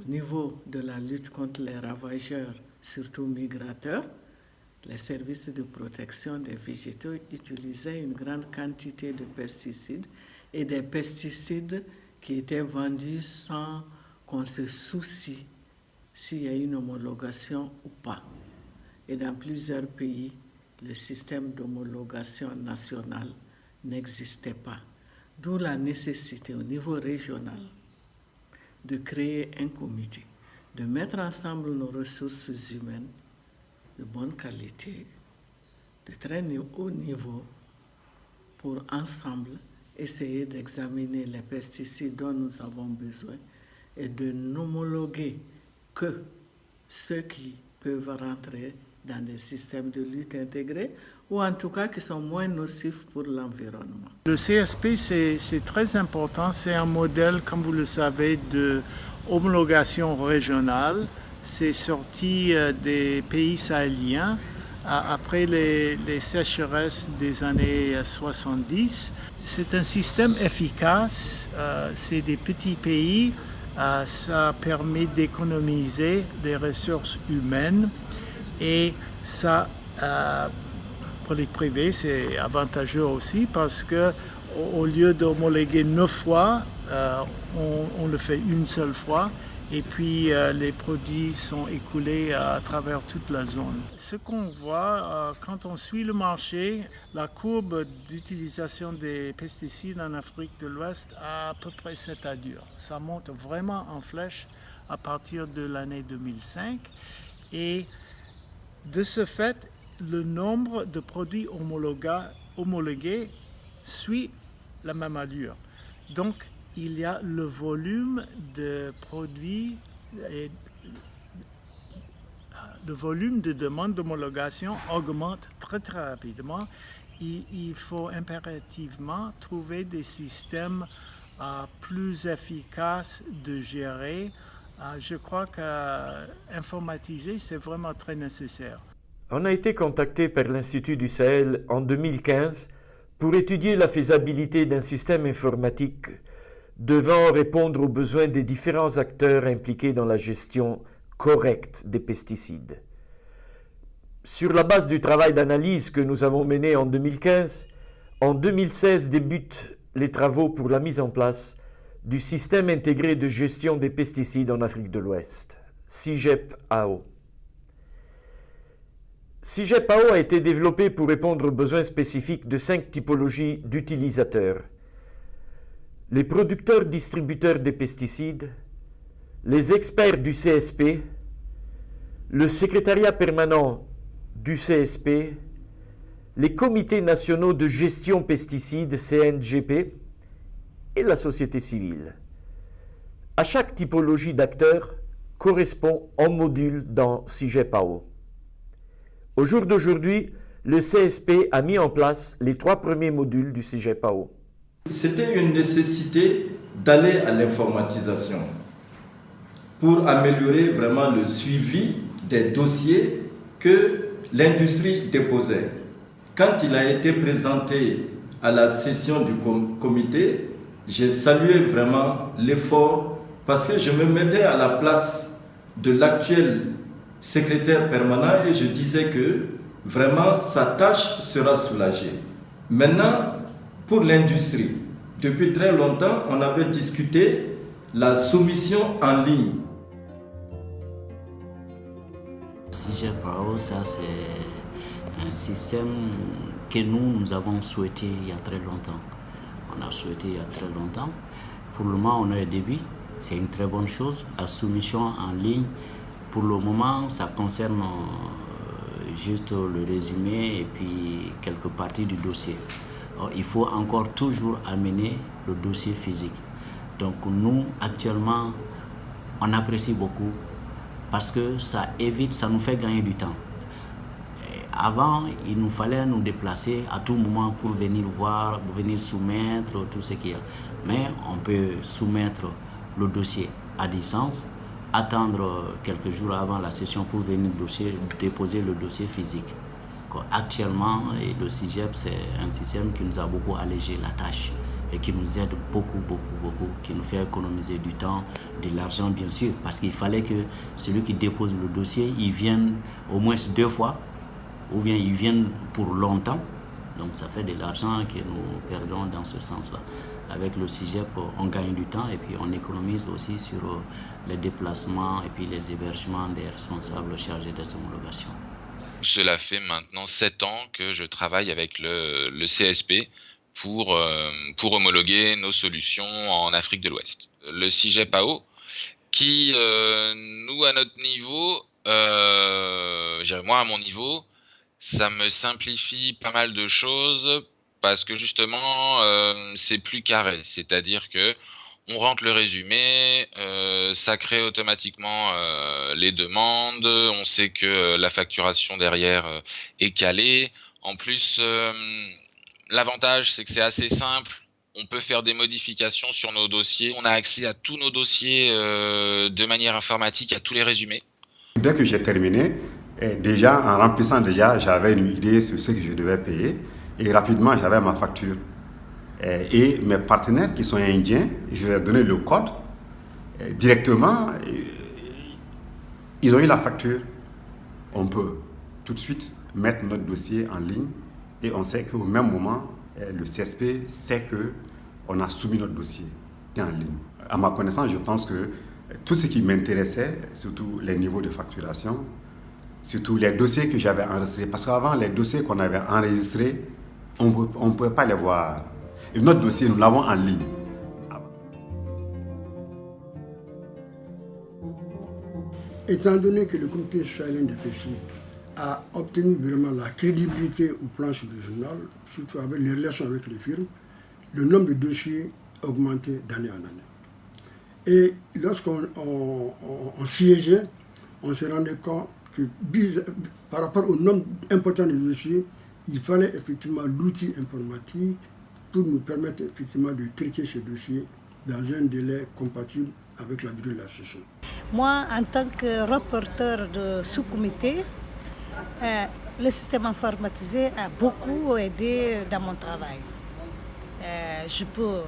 niveau de la lutte contre les ravageurs, surtout migrateurs, les services de protection des végétaux utilisaient une grande quantité de pesticides et des pesticides qui étaient vendus sans qu'on se soucie s'il y a une homologation ou pas. Et dans plusieurs pays, le système d'homologation nationale n'existait pas. D'où la nécessité au niveau régional de créer un comité, de mettre ensemble nos ressources humaines de bonne qualité, de très haut niveau, pour ensemble essayer d'examiner les pesticides dont nous avons besoin et de n'homologuer que ceux qui peuvent rentrer dans des systèmes de lutte intégrés ou en tout cas qui sont moins nocifs pour l'environnement. Le CSP, c'est très important. C'est un modèle, comme vous le savez, de homologation régionale. C'est sorti des pays sahéliens après les sécheresses des années 70. C'est un système efficace. C'est des petits pays. Ça permet d'économiser les ressources humaines et ça, pour les privés, c'est avantageux aussi parce que au lieu d'homologuer 9 fois, on le fait une seule fois et puis les produits sont écoulés à travers toute la zone. Ce qu'on voit quand on suit le marché, la courbe d'utilisation des pesticides en Afrique de l'Ouest a à peu près cette allure. Ça monte vraiment en flèche à partir de l'année 2005 et de ce fait, le nombre de produits homologués suit la même allure. Donc, il y a le volume de produits et le volume de demandes d'homologation augmente très très rapidement. Il faut impérativement trouver des systèmes plus efficaces de gérer. Je crois qu'informatiser, c'est vraiment très nécessaire. On a été contacté par l'Institut du Sahel en 2015 pour étudier la faisabilité d'un système informatique devant répondre aux besoins des différents acteurs impliqués dans la gestion correcte des pesticides. Sur la base du travail d'analyse que nous avons mené en 2015, en 2016 débutent les travaux pour la mise en place du système intégré de gestion des pesticides en Afrique de l'Ouest, CIGEP-AO. CIGEP-AO a été développé pour répondre aux besoins spécifiques de 5 typologies d'utilisateurs. Les producteurs-distributeurs des pesticides, les experts du CSP, le secrétariat permanent du CSP, les comités nationaux de gestion pesticides, CNGP, et la société civile. À chaque typologie d'acteurs correspond un module dans CIGEP-AO. Au jour d'aujourd'hui, le CSP a mis en place les 3 premiers modules du CIGEP-AO. C'était une nécessité d'aller à l'informatisation pour améliorer vraiment le suivi des dossiers que l'industrie déposait. Quand il a été présenté à la session du comité, j'ai salué vraiment l'effort parce que je me mettais à la place de l'actuel secrétaire permanent et je disais que vraiment sa tâche sera soulagée. Maintenant, pour l'industrie, depuis très longtemps, on avait discuté la soumission en ligne. CIGEP-AO, ça c'est un système que nous avons souhaité il y a très longtemps. On a souhaité il y a très longtemps. Pour le moment, on est au début. C'est une très bonne chose. La soumission en ligne, pour le moment, ça concerne juste le résumé et puis quelques parties du dossier. Alors, il faut encore toujours amener le dossier physique. Donc nous, actuellement, on apprécie beaucoup parce que ça évite, ça nous fait gagner du temps. Avant, il nous fallait nous déplacer à tout moment pour venir voir, pour venir soumettre tout ce qu'il y a. Mais on peut soumettre le dossier à distance, attendre quelques jours avant la session pour venir déposer le dossier physique. Actuellement, le CIGEP, c'est un système qui nous a beaucoup allégé la tâche. et qui nous aide beaucoup, qui nous fait économiser du temps, de l'argent bien sûr, parce qu'il fallait que celui qui dépose le dossier, il vienne au moins 2 fois, ou bien il vienne pour longtemps. Donc ça fait de l'argent que nous perdons dans ce sens-là. Avec le CIGEP, on gagne du temps et puis on économise aussi sur les déplacements et puis les hébergements des responsables chargés des homologations. Cela fait maintenant 7 ans que je travaille avec le CSP pour homologuer nos solutions en Afrique de l'Ouest. Le CIGEP AO qui, nous à notre niveau, moi à mon niveau, ça me simplifie pas mal de choses parce que justement c'est plus carré, c'est-à-dire que on rentre le résumé, ça crée automatiquement les demandes, on sait que la facturation derrière est calée. En plus, l'avantage c'est que c'est assez simple, on peut faire des modifications sur nos dossiers, on a accès à tous nos dossiers de manière informatique, à tous les résumés. Dès que j'ai terminé, déjà en remplissant j'avais une idée sur ce que je devais payer et rapidement j'avais ma facture. Et mes partenaires qui sont indiens, je leur ai donné le code directement, ils ont eu la facture. On peut tout de suite mettre notre dossier en ligne et on sait qu'au même moment, le CSP sait qu'on a soumis notre dossier en ligne. À ma connaissance, je pense que tout ce qui m'intéressait, surtout les niveaux de facturation, surtout les dossiers que j'avais enregistrés, parce qu'avant, les dossiers qu'on avait enregistrés, on ne pouvait pas les voir. Et notre dossier, nous l'avons en ligne. Étant donné que le comité sahélien des pesticides a obtenu vraiment la crédibilité au plan régional, surtout avec les relations avec les firmes, le nombre de dossiers a augmenté d'année en année. Et lorsqu'on siégeait, on se rendait compte que par rapport au nombre important de dossiers, il fallait effectivement l'outil informatique pour nous permettre effectivement de traiter ces dossiers dans un délai compatible avec la durée de la session. Moi, en tant que rapporteur de sous-comité, le système informatisé a beaucoup aidé dans mon travail. Je peux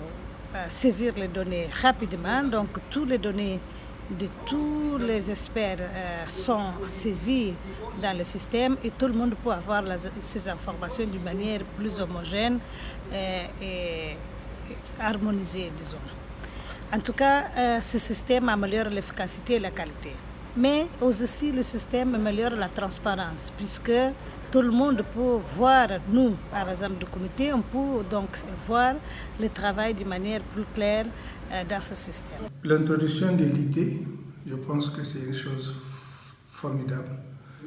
saisir les données rapidement, donc toutes les données de tous les experts sont saisies dans le système et tout le monde peut avoir ces informations d'une manière plus homogène et harmonisée, disons. En tout cas, ce système améliore l'efficacité et la qualité. Mais aussi, le système améliore la transparence, puisque tout le monde peut voir, nous, par exemple, du comité, on peut donc voir le travail de manière plus claire dans ce système. L'introduction de l'idée, je pense que c'est une chose formidable.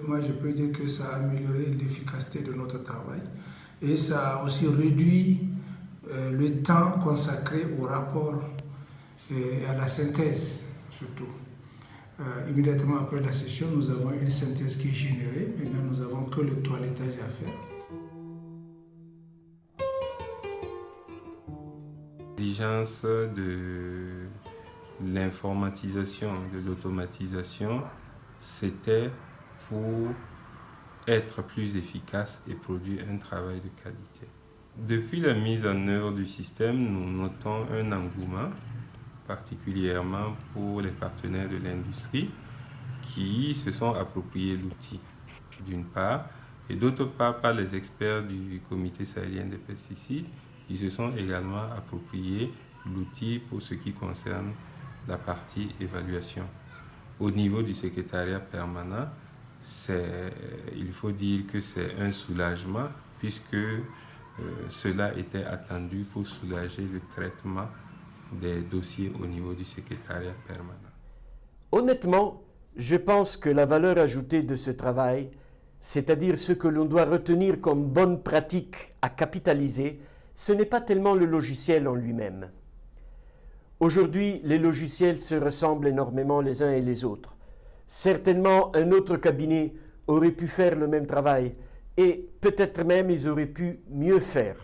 Moi, je peux dire que ça a amélioré l'efficacité de notre travail et ça a aussi réduit le temps consacré au rapport et à la synthèse, surtout. Immédiatement après la session, nous avons une synthèse qui est générée. Maintenant, nous n'avons que le toilettage à faire. L'exigence de l'informatisation, de l'automatisation, c'était pour être plus efficace et produire un travail de qualité. Depuis la mise en œuvre du système, nous notons un engouement, particulièrement pour les partenaires de l'industrie qui se sont appropriés l'outil, d'une part, et d'autre part par les experts du comité sahélien des pesticides qui se sont également appropriés l'outil pour ce qui concerne la partie évaluation. Au niveau du secrétariat permanent, il faut dire que c'est un soulagement puisque cela était attendu pour soulager le traitement des dossiers au niveau du secrétariat permanent. Honnêtement, je pense que la valeur ajoutée de ce travail, c'est-à-dire ce que l'on doit retenir comme bonne pratique à capitaliser, ce n'est pas tellement le logiciel en lui-même. Aujourd'hui, les logiciels se ressemblent énormément les uns et les autres. Certainement, un autre cabinet aurait pu faire le même travail et peut-être même ils auraient pu mieux faire.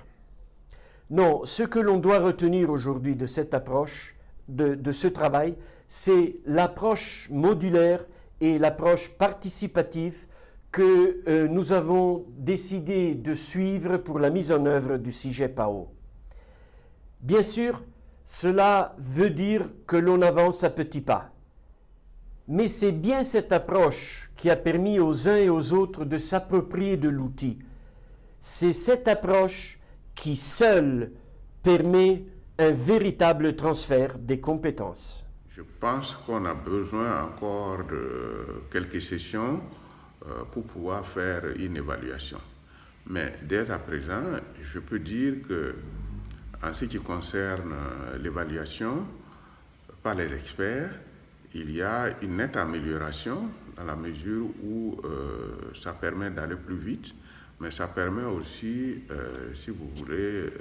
Non, ce que l'on doit retenir aujourd'hui de cette approche, de ce travail, c'est l'approche modulaire et l'approche participative que nous avons décidé de suivre pour la mise en œuvre du CIGEP AO. Bien sûr, cela veut dire que l'on avance à petits pas. Mais c'est bien cette approche qui a permis aux uns et aux autres de s'approprier de l'outil. C'est cette approche qui seule permet un véritable transfert des compétences. Je pense qu'on a besoin encore de quelques sessions pour pouvoir faire une évaluation. Mais dès à présent, je peux dire que en ce qui concerne l'évaluation par les experts, il y a une nette amélioration dans la mesure où ça permet d'aller plus vite, mais ça permet aussi, si vous voulez,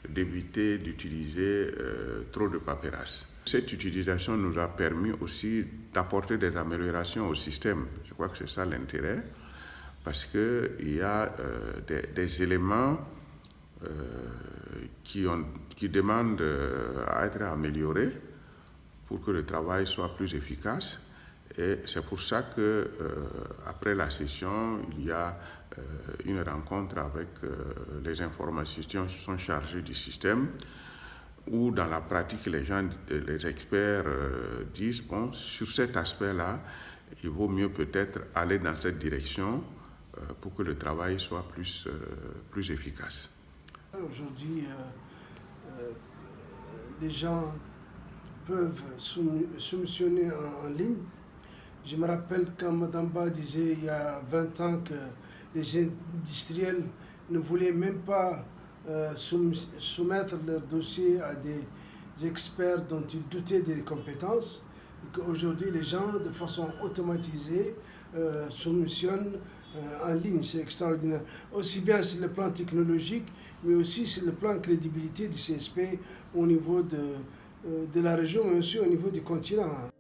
d'éviter d'utiliser trop de paperasse. Cette utilisation nous a permis aussi d'apporter des améliorations au système. Je crois que c'est ça l'intérêt, parce qu'il y a des éléments qui demandent à être améliorés pour que le travail soit plus efficace. Et c'est pour ça que après la session, il y a une rencontre avec les informaticiens qui sont chargés du système, où dans la pratique, les experts disent, bon, sur cet aspect-là, il vaut mieux peut-être aller dans cette direction pour que le travail soit plus efficace. Aujourd'hui, les gens peuvent soumissionner en ligne. Je me rappelle quand Mme Ba disait il y a 20 ans que les industriels ne voulaient même pas soumettre leur dossier à des experts dont ils doutaient des compétences. Et qu'aujourd'hui, les gens, de façon automatisée, soumissionnent en ligne. C'est extraordinaire. Aussi bien sur le plan technologique, mais aussi sur le plan crédibilité du CSP au niveau de la région, mais aussi au niveau du continent.